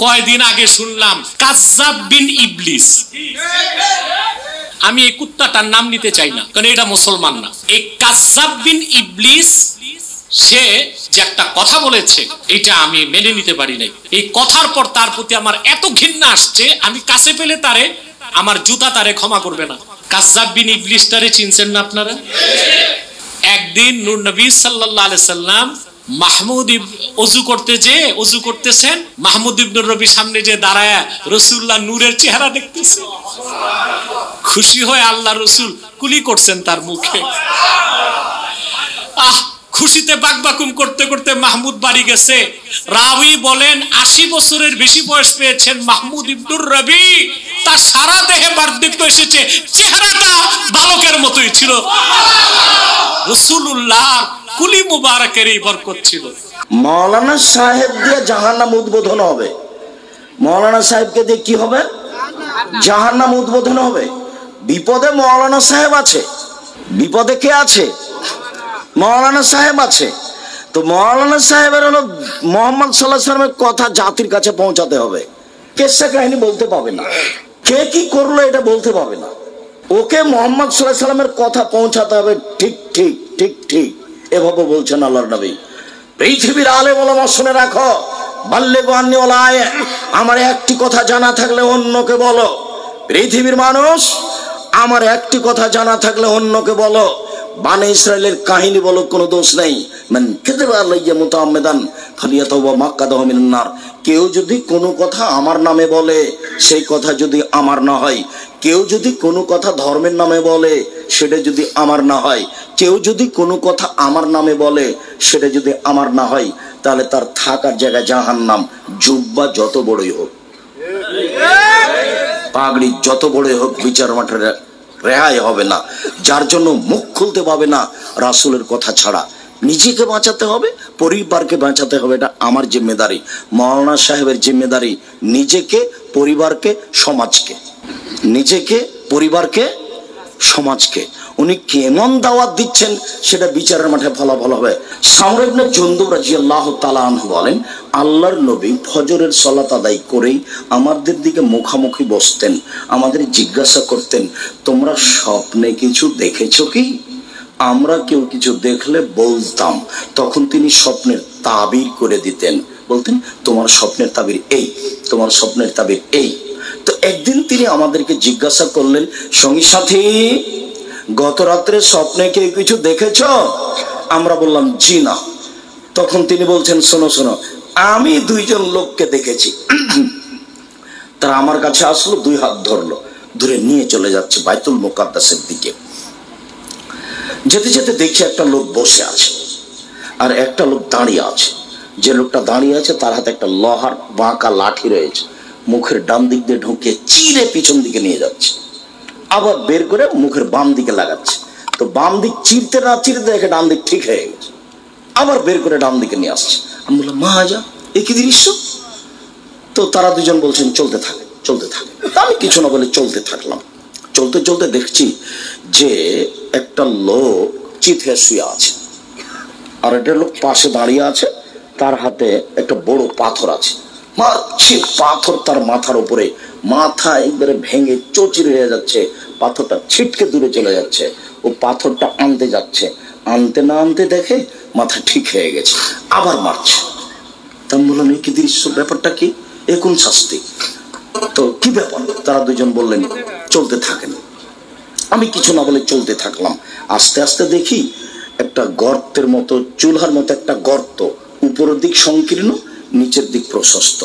কয়দিন আগে শুনলাম কাজ্জাব বিন ইবলিস। আমি এই কুত্তাটার নাম নিতে চাই না, কারণ এটা মুসলমান না। এই কাজ্জাব বিন ইবলিস সে যে একটা কথা বলেছে, এটা আমি মেনে নিতে পারি নাই। এই কথার পর তার প্রতি আমার এত ঘৃণা আসছে, আমি কাছে পেলে তারে, আমার জুতা তারে ক্ষমা করবে না। কাজ্জাব বিন ইবলিস তারে চিনছেন না আপনারা? একদিন নূর নবী সাল্লাল্লাহু আলাইহি সাল্লাম মাহমুদ ওযু করতেছেন, মাহমুদ ইবনে রবি সামনে যে দাঁড়ায় রাসূলুল্লাহ নূরের চেহারা দেখতেছে, খুশি হয়ে আল্লাহ রাসূল কুলি করছেন তার মুখে। খুশিতে বাকবাকুম করতে করতে মাহমুদ বাড়ি গেছে। রাবি বলেন 80 বছরের বেশি বয়স পেয়েছেন মাহমুদ ইবনুর রবি, তার সারা দেহে বার্ধক্য এসেছে, চেহারাটা বালকের মতোই ছিল। রাসূলুল্লাহ কুলি মুবারকের এই বরকত ছিল। মাওলানা সাহেব দিয়ে জাহান্নাম উদ্বোধন হবে। মাওলানা সাহেবকে দিয়ে কি হবে? জাহান্নাম উদ্বোধন হবে। বিপদে মাওলানা সাহেব আছে। বিপদে কে আছে? মাওলানা সাহেব আছে। তো মাওলানা সাহেবের হলো মুহাম্মদ সাল্লাল্লাহু আলাইহি ওয়াসাল্লামের কথা জাতির কাছে পৌঁছাতে হবে। কিসসা কাহিনী বলতে পাবে না, কে কি করলো এটা বলতে পাবে না। ওকে মুহাম্মদ সাল্লাল্লাহু আলাইহি ওয়াসাল্লামের কথা পৌঁছাতে হবে। ঠিক ঠিক ঠিক ঠিক এভাবে বলছেন আল্লাহর নবী। পৃথিবীর আলেম ওলামা শুনে রাখো, বাল্লিগু আন্নী ওয়ালা আয়া, আমার একটি কথা জানা থাকলে অন্যকে বলো। পৃথিবীর মানুষ, আমার একটি কথা জানা থাকলে অন্যকে বলো। বানি ইসরাইলের কাহিনী বলো, কোনো দোষ নেই। মান কাযাবা আলাইয়া মুতাআম্মিদান ফালিয়াতাওবা মাক্কাদাহু মিনান নার। কেউ যদি কোনো কথা আমার নামে বলে, সেই কথা যদি আমার না হয়, কেউ যদি কোনো কথা ধর্মের নামে বলে, সেটা যদি আমার না হয়, কেউ যদি কোনো কথা আমার নামে বলে, সেটা যদি আমার না হয়, তাহলে তার থাকার জায়গা জাহান্নাম। জুব্বা যত বড়ই হোক, পাগড়ি যত বড়ই হোক, বিচার মাঠে রেহাই হবে না। যার জন্য মুখ খুলতে পাবে না রাসূলের কথা ছাড়া। নিজেকে বাঁচাতে হবে, পরিবারকে বাঁচাতে হবে, এটা আমার জিম্মেদারি। মাওলানা সাহেবের জিম্মেদারি নিজেকে, পরিবারকে, সমাজকে। নিজেকে, পরিবারকে, সমাজকে। উনি কেমন দাওয়াত দিচ্ছেন সেটা বিচারের মাঠে ফলাফল হবে। সামর ইবনে জুনদুব রাদিয়াল্লাহু তাআলা আনহু বলেন, আল্লাহর নবী ফজরের সালাত আদায় করেই আমাদের দিকে মুখামুখি বসতেন, আমাদের জিজ্ঞাসা করতেন, তোমরা স্বপ্নে কিছু দেখেছো কি? আমরা কেউ কিছু দেখলে বলতাম, তখন তিনি স্বপ্নের তাবির করে দিতেন। বলতেন, তোমার স্বপ্নের তাবির এই, তোমার স্বপ্নের তাবির এই। তো একদিন তিনি আমাদেরকে জিজ্ঞাসা করলেন, সঙ্গী সাথী, গত রাত্রে স্বপ্নে কেউ কিছু দেখেছ? আমরা বললাম জি না। তখন তিনি বলছেন, শোনো শোনো, আমি দুইজন লোককে দেখেছি। তারা আমার কাছে আসলো, দুই হাত ধরলো, ধরে নিয়ে চলে যাচ্ছে বাইতুল মুকাদ্দাসের দিকে। যেতে যেতে দেখি একটা লোক বসে আছে আর একটা লোক দাঁড়িয়ে আছে। যে লোকটা দাঁড়িয়ে আছে তার হাতে একটা লোহার বাঁকা লাঠি রয়েছে, মুখের ডান দিক দিয়ে ঢুকে চিরে পিছন দিকে নিয়ে যাচ্ছে, আবার বের করে মুখের বাম দিকে লাগাচ্ছে। তো বাম দিক চিরতে না চিরতে দেখে ডান দিক ঠিক হয়ে গেছে, আবার বের করে ডান দিকে নিয়ে আসছে। আমি বললাম, মা যা, এ কি দৃশ্য? তো তারা দুজন বলছেন, চলতে থাকে চলতে থাকে। আমি কিছু না বলে চলতে থাকলাম। চলতে চলতে দেখছি যে একটা লোক চিত হয়ে শুয়ে আছে, আর একটা লোক পাশে দাঁড়িয়ে আছে, তার হাতে একটা বড় পাথর আছে। মারছে পাথর তার মাথার উপরে, মাথা একবারে ভেঙে চৌচির হয়ে যাচ্ছে, পাথরটা ছিটকে দূরে চলে যাচ্ছে। ও পাথরটা আনতে যাচ্ছে, আনতে না আনতে দেখে মাথা ঠিক হয়ে গেছে, আবার মারছে। তা বললাম, কি দৃশ্য, ব্যাপারটা কি, এ কোন শাস্তি? তো কি ব্যাপার? তারা দুজন বললেন, চলতে থাকেন। আমি কিছু না বলে চলতে থাকলাম। আস্তে আস্তে দেখি একটা গর্তের মতো, চুলহার মতো একটা গর্ত, উপরের দিক সংকীর্ণ, নিচের দিক প্রশস্ত।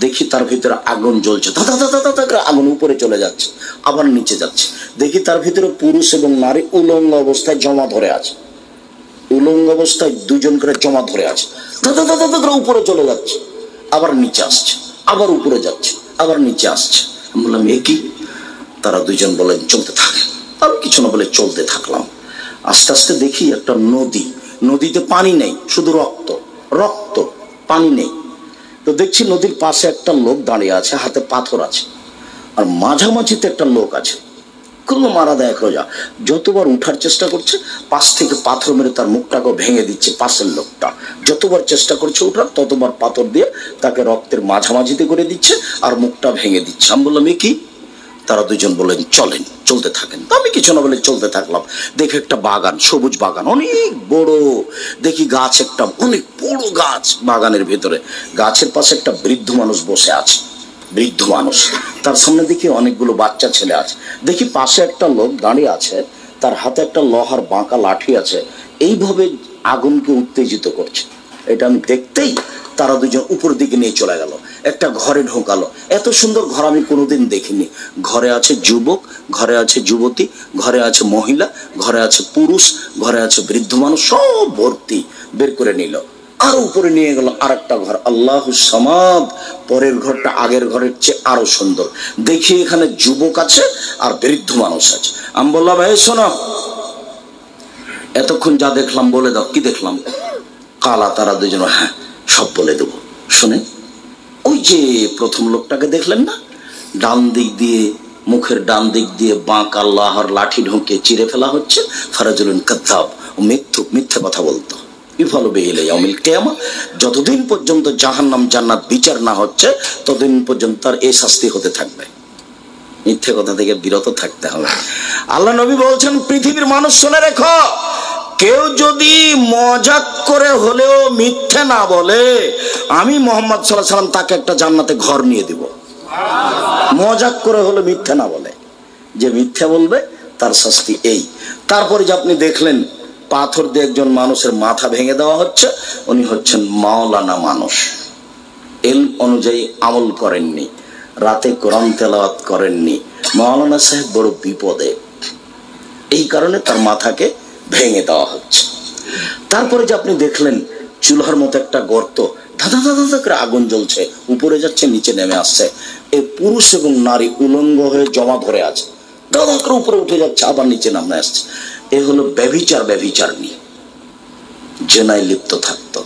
দেখি তার ভিতরে আগুন জ্বলছে, দাদা দাদা দাদা করে আগুন উপরে চলে যাচ্ছে, আবার নিচে যাচ্ছে। দেখি তার ভিতরে পুরুষ এবং নারী উলঙ্গ অবস্থায় জমা ধরে আছে, উলঙ্গ অবস্থায় দুজন করে জমা ধরে আছে, দাদা দাদা দাদা করে উপরে চলে যাচ্ছে, আবার নিচে আসছে, আবার উপরে যাচ্ছে, আবার নিচে আসছে। আমি বললাম, এ কি? তারা দুজন বলেন, চলতে থাকে। আমি কিছু না বলে চলতে থাকলাম। আস্তে আস্তে দেখি একটা নদী, নদীতে পানি নেই, শুধু রক্ত রক্ত, পানি নেই। তো দেখছি নদীর পাশে একটা লোক দাঁড়িয়ে আছে, হাতে পাথর আছে, আর মাঝামাঝিতে একটা লোক আছে। করলো মারা দেয় খোঁজা। যতবার উঠার চেষ্টা করছে পাশ থেকে পাথর মেরে তার মুখটাকে ভেঙে দিচ্ছে পাশের লোকটা। যতবার চেষ্টা করছে উঠার ততবার পাথর দিয়ে তাকে রক্তের মাঝামাঝিতে করে দিচ্ছে আর মুখটা ভেঙে দিচ্ছে। আমি বললাম এ কি? তারা দুজন বললেন চলেন, চলতে থাকেন। তো আমি কিছু না বলে চলতে থাকলাম। দেখে একটা বাগান, সবুজ বাগান, অনেক বড়। দেখি গাছ, একটা অনেক বড় গাছ। বাগানের ভেতরে গাছের পাশে একটা বৃদ্ধ মানুষ বসে আছে। বৃদ্ধ মানুষ, তার সামনে দেখি অনেকগুলো বাচ্চা ছেলে আছে। দেখি পাশে একটা লোক দাঁড়িয়ে আছে, তার হাতে একটা লোহার বাঁকা লাঠি আছে, এইভাবে আগুনকে উত্তেজিত করছে। এটা আমি দেখতেই তারা দুজন উপর দিকে নিয়ে চলে গেল, একটা ঘরে ঢোকালো। এত সুন্দর ঘর আমি কোনোদিন দেখিনি। ঘরে আছে যুবক, ঘরে আছে যুবতী, ঘরে আছে মহিলা, ঘরে আছে পুরুষ, ঘরে আছে বৃদ্ধ মানুষ, সব ভর্তি। বের করে নিল, আরো উপরে নিয়ে গেল আর একটা ঘর। আল্লাহু সামাদ, পরের ঘরটা আগের ঘরের চেয়ে আরো সুন্দর। দেখি এখানে যুবক আছে আর বৃদ্ধ মানুষ আছে। আমি বললাম এই শোনো, এতক্ষণ যা দেখলাম বলে দাও। কি দেখলাম? কালা। তারা দুজন হ্যাঁ সব বলে দেবো। শুনে, ওই যে প্রথম লোকটাকে দেখলেন না, ডান দিক দিয়ে, মুখের ডান দিক দিয়ে বাঁকা লোহার লাঠি ঢুকে চিরে ফেলা হচ্ছে। ফারাজুলুন কাযযাব, মিথ্যুক, মিথ্যে কথা বলতো। ইফালু বিহিল ইয়াউমিল কিয়ামা, যতদিন পর্যন্ত জাহান্নাম জান্নাত বিচার না হচ্ছে ততদিন পর্যন্ত তার এই শাস্তি হতে থাকবে। মিথ্যে কথা থেকে বিরত থাকতে হবে। আল্লাহ নবী বলছেন পৃথিবীর মানুষ শুনে রেখো, কেউ যদি মজাক করে হলেও মিথ্যে না বলে, আমি মুহাম্মদ সাল্লাল্লাহু আলাইহি ওয়াসাল্লাম তাকে একটা জান্নাতে ঘর নিয়ে দিব। মজাক করে হলে মিথ্যে না বলে, যে মিথ্যে বলবে তার শাস্তি এই। তারপরে যে আপনি দেখলেন পাথর দিয়ে একজন মানুষের মাথা ভেঙে দেওয়া হচ্ছে, উনি হচ্ছেন মাওলানা মানুষ, ইলম অনুযায়ী আমল করেননি, রাতে কোরআন তেলাওয়াত করেননি। মাওলানা সাহেব বড় বিপদে, এই কারণে তার মাথাকে ভেঙে দেওয়া হচ্ছে। তারপরে যে আপনি দেখলেন চুলার মতো একটা গর্ত, ধাঁধা ধাঁধা ধাঁধা করে আগুন জ্বলছে, উপরে যাচ্ছে নিচে নেমে আসছে। এই পুরুষ এবং নারী উলঙ্গ হয়ে জমা ধরে আছে, দাদা করে উপরে উঠে যাচ্ছে আবার নিচে নামে আসছে। এ হলো ব্যভিচার। ব্যভিচার নিয়ে জেনায় লিপ্ত থাকতো।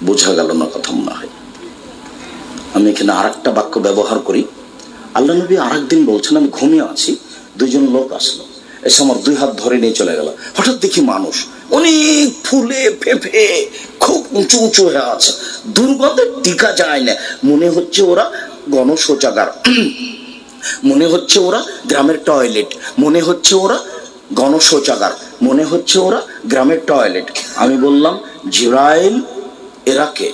বোঝা গেল না কথা মনে হয়? আমি এখানে আর একটা বাক্য ব্যবহার করি। আল্লাহ নবী আর একদিন বলছেন, আমি ঘুমিয়ে আছি, দুইজন লোক আসলো, এসে আমার দুই হাত ধরে নিয়ে চলে গেল। হঠাৎ দেখি মানুষ অনেক ফুলে ফেঁপে খুব উঁচু উঁচু হয়ে আছে, দুর্গন্ধে টিকা যায় না। মনে হচ্ছে ওরা গণশৌচাগার, মনে হচ্ছে ওরা গ্রামের টয়লেট, মনে হচ্ছে ওরা গণশৌচাগার, মনে হচ্ছে ওরা গ্রামের টয়লেট। আমি বললাম জিব্রাইল এরা কে?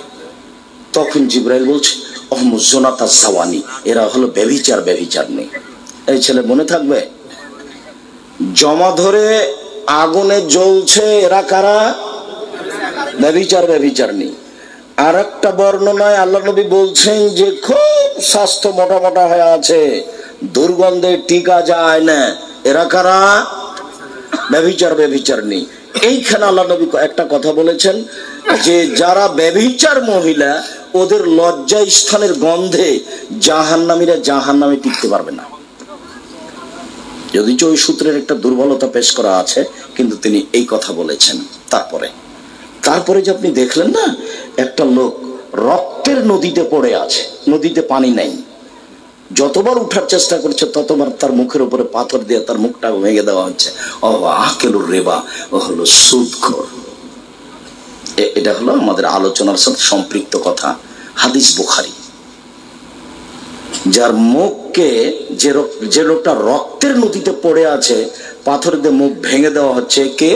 তখন জিব্রাইল বলছে অহমুজনাতা সাওয়ানি, এরা হলো ব্যভিচার। ব্যভিচার নেই। এই ছেলে মনে থাকবে, জমা ধরে আগুনে জ্বলছে, এরা কারা? ব্যভিচার। ব্যভিচার নেই। আর একটা বর্ণনায় আল্লাহ নবী বলছেন যে খুব স্বাস্থ্য মোটা মোটা হয়ে আছে, দুর্গন্ধে টিকা যায় না, এরা কারা? ব্যভিচার। ব্যভিচার নেই। এইখানে আল্লাহ নবী একটা কথা বলেছেন যে যারা ব্যভিচার মহিলা, ওদের লজ্জা স্থানের গন্ধে জাহান্নামীরা জাহান্নামে টিকতে পারবে না। যদিও ওই সূত্রের একটা দুর্বলতা পেশ করা আছে, কিন্তু তিনি এই কথা বলেছেন। তারপরে যে আপনি দেখলেন না, একটা লোক রক্তের নদীতে পড়ে আছে, নদীতে পানি নাই, যতবার উঠার চেষ্টা করছে ততবার তার মুখের উপরে পাথর দিয়ে তার মুখটা ভেঙে দেওয়া হচ্ছে। আকেলুর রেবা, ও হলো সুদখোর। এটা হলো আমাদের আলোচনার সাথে সম্পৃক্ত কথা, হাদিস বুখারী। যার মুখকে, যে লোকটা রক্তের নদীতে পড়ে আছে, পাথর দিয়ে মুখ ভেঙে দেওয়া হচ্ছে, কে?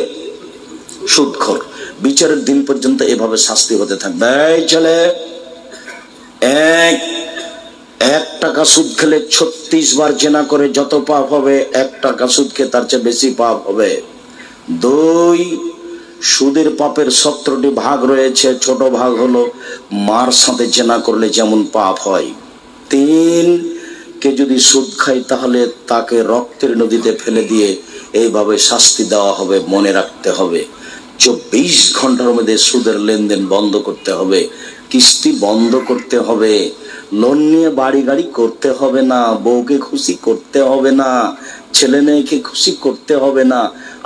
সুদখোর। বিচারের দিন পর্যন্ত এভাবে শাস্তি হতে থাকবে। এই ছেলে, এক টাকা সুদ খেলে 36 বার জেনা করে যত পাপ হবে, 1 টাকা সুদ খেয়ে তার চেয়ে বেশি পাপ হবে। 2, সুদের পাপের 17টি ভাগ রয়েছে, ছোট ভাগ হলো মার সাথে জেনা করলে যেমন পাপ হয়। 3, কে যদি সুদ খায় তাহলে তাকে রক্তের নদীতে ফেলে দিয়ে এইভাবে শাস্তি দেওয়া হবে। মনে রাখতে হবে 24 ঘন্টার মধ্যে সুদের লেনদেন বন্ধ করতে হবে, কিস্তি বন্ধ করতে হবে, লোন নিয়ে বাড়ি গাড়ি করতে হবে না, বউকে খুশি করতে হবে না, ছেলে মেয়েকে খুশি করতে হবে না।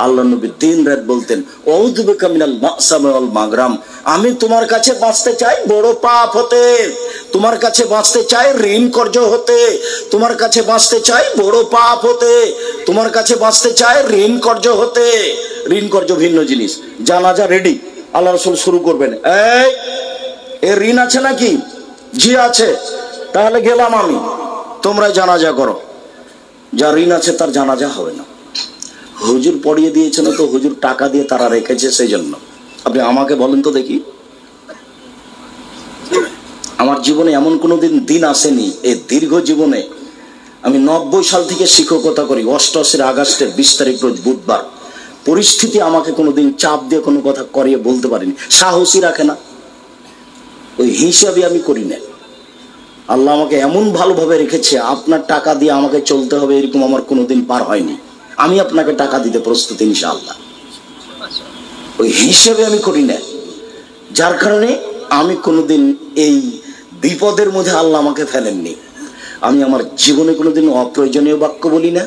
আল্লাহ নবী দিন রাত বলতেন আউযু বিকা মিনাল মাসামি ওয়াল মাগরাম, আমি তোমার কাছে বাঁচতে চাই বড় পাপ হতে, তোমার কাছে বাঁচতে চায় ঋণ কর্য হতে, তোমার কাছে বাঁচতে চায় বড় পাপ হতে, তোমার কাছে বাঁচতে চায় ঋণ কর্য হতে। ঋণ কর্য ভিন্ন জিনিস। জানাজা রেডি, আল্লাহ রাসূল শুরু করবেন। এ ঋণ আছে নাকি? জি আছে। তাহলে গেলাম আমি, তোমরা জানাজা করো। যার ঋণ আছে তার জানাজা হবে না। হুজুর পড়িয়ে দিয়েছেন তো, হুজুর টাকা দিয়ে তারা রেখেছে সেই জন্য। আপনি আমাকে বলেন তো দেখি, আমার জীবনে এমন কোনো দিন আসেনি, এই দীর্ঘ জীবনে আমি 90 সাল থেকে শিক্ষকতা করি। 88 আগস্টের 20 তারিখ রোজ বুধবার, পরিস্থিতি আমাকে কোনোদিন চাপ দিয়ে কোনো কথা করিয়ে বলতে পারিনি। সাহসী রাখে না, ওই হিসাবে আমি করি না। আল্লাহ আমাকে এমন ভালোভাবে রেখেছে, আপনার টাকা দিয়ে আমাকে চলতে হবে এরকম আমার কোনোদিন পার হয়নি। আমি আপনাকে টাকা দিতে প্রস্তুত ইনশাআল্লাহ, ওই হিসেবে আমি করি না। যার কারণে আমি কোনোদিন এই বিপদের মধ্যে আল্লাহ আমাকে ফেলেননি। আমি আমার জীবনে কোনোদিন অপ্রয়োজনীয় বাক্য বলি না,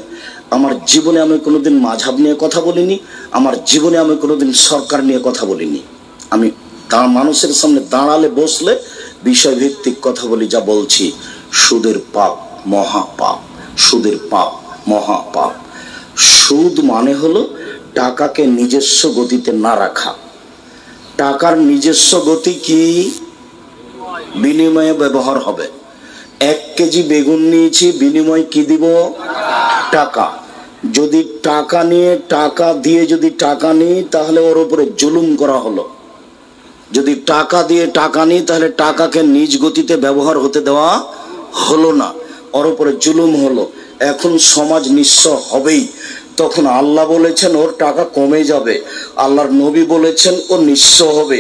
আমার জীবনে আমি কোনোদিন মাঝহাব নিয়ে কথা বলিনি, আমার জীবনে আমি কোনোদিন সরকার নিয়ে কথা বলিনি। আমি মানুষের সামনে দাঁড়ালে বসলে বিষয়ভিত্তিক কথা বলি। যা বলছি, সুদের পাপ মহাপাপ, সুদের পাপ মহাপাপ। সুদ মানে হলো টাকাকে নিজস্ব গতিতে না রাখা। টাকার নিজস্ব গতি কি? বিনিময়ে ব্যবহার হবে। 1 কেজি বেগুন নিয়েছি, বিনিময় কি দিব? টাকা। যদি টাকা নিয়ে টাকা দিয়ে যদি টাকা নিই তাহলে ওর উপরে জুলুম করা হলো। যদি টাকা দিয়ে টাকা নিই তাহলে টাকাকে নিজ গতিতে ব্যবহার হতে দেওয়া হলো না, ওর উপরে জুলুম হলো। এখন সমাজ নিঃস্ব হবেই। তখন আল্লাহ বলেছেন ওর টাকা কমে যাবে, আল্লাহর নবী বলেছেন ও নিঃস্ব হবে।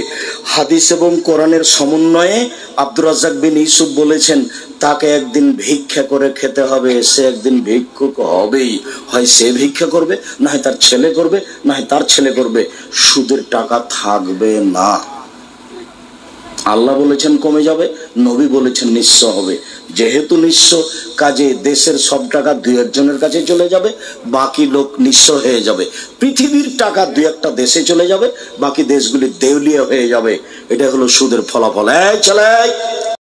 হাদিস এবং কোরআনের সমন্বয়ে আব্দুর রাজ্জাক বিন ইউসুফ বলেছেন তাকে একদিন ভিক্ষা করে খেতে হবে, সে একদিন ভিক্ষুক হবেই। হয় সে ভিক্ষা করবে, না হয় তার ছেলে করবে, না হয় তার ছেলে করবে। সুদের টাকা থাকবে না। আল্লাহ বলেছেন কমে যাবে, নবী বলেছেন নিঃস্ব হবে। যেহেতু নিঃস্ব, কাজে দেশের সব টাকা 2-1 জনের কাছে চলে যাবে, বাকি লোক নিঃস্ব হয়ে যাবে। পৃথিবীর টাকা 2-1টা দেশে চলে যাবে, বাকি দেশগুলি দেউলিয়া হয়ে যাবে। এটা হলো সুদের ফলাফল। এই চলে